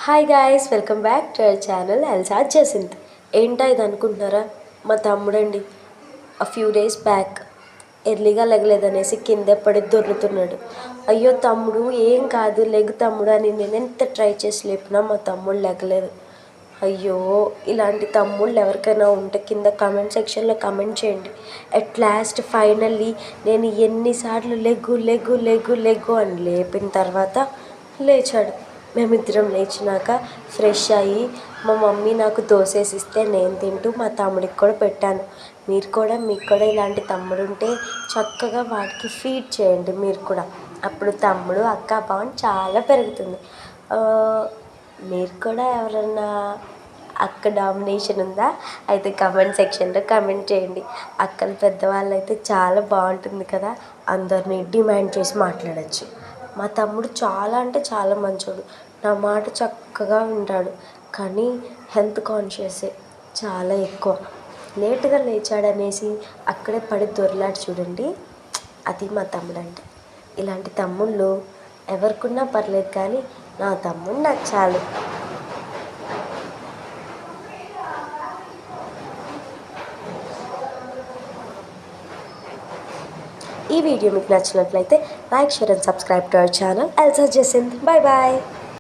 Hi guys, welcome back to our channel Elsa Jacinth. ఏంటా ఇది అనుకుంటున్నారా? మా తమ్ముడండి. ఫ్యూ డేస్ బ్యాక్ ఎర్లీగా లెగలేదనేసి కింద పడి దొర్లుతున్నాడు. అయ్యో తమ్ముడు ఏం కాదు, లెగు తమ్ముడు అని నేను ఎంత ట్రై చేసి లేపినా మా తమ్ముడు లెగలేదు. అయ్యో, ఇలాంటి తమ్ముళ్ళు ఎవరికైనా ఉంటే కింద కామెంట్ సెక్షన్లో కామెంట్ చేయండి. అట్ లాస్ట్ ఫైనల్లీ నేను ఎన్నిసార్లు లెగ్గు లెగ్గు లెగ్గు లెగ్గు అని లేపిన తర్వాత లేచాడు. మేమిద్దరం లేచినాక ఫ్రెష్ అయ్యి మా మమ్మీ నాకు దోశ వేసిస్తే నేను తింటూ మా తమ్ముడికి కూడా పెట్టాను. మీకు కూడా ఇలాంటి తమ్ముడు ఉంటే చక్కగా వాడికి ఫీడ్ చేయండి మీరు కూడా. అప్పుడు తమ్ముడు అక్క బాండ్ చాలా పెరుగుతుంది. మీరు కూడా ఎవరన్నా అక్క డామినేషన్ ఉందా? అయితే కమెంట్ సెక్షన్లో కమెంట్ చేయండి. అక్కలు పెద్దవాళ్ళు అయితే చాలా బాగుంటుంది కదా, అందరినీ డిమాండ్ చేసి మాట్లాడచ్చు. మా తమ్ముడు చాలా అంటే చాలా మంచోడు. నా మాట చక్కగా వింటాడు. కానీ హెల్త్ కాన్షియసే చాలా ఎక్కువ. లేటుగా లేచాడనేసి అక్కడే పడి దొర్లాడు చూడండి, అది మా తమ్ముడు అంటే. ఇలాంటి తమ్ముళ్ళు ఎవరికున్నా పర్లేదు, కానీ నా తమ్ముడు నాకు చాలు. ఈ వీడియో మీకు నచ్చినట్లయితే like, share and subscribe to our channel Elsa Jacinth. Bye bye.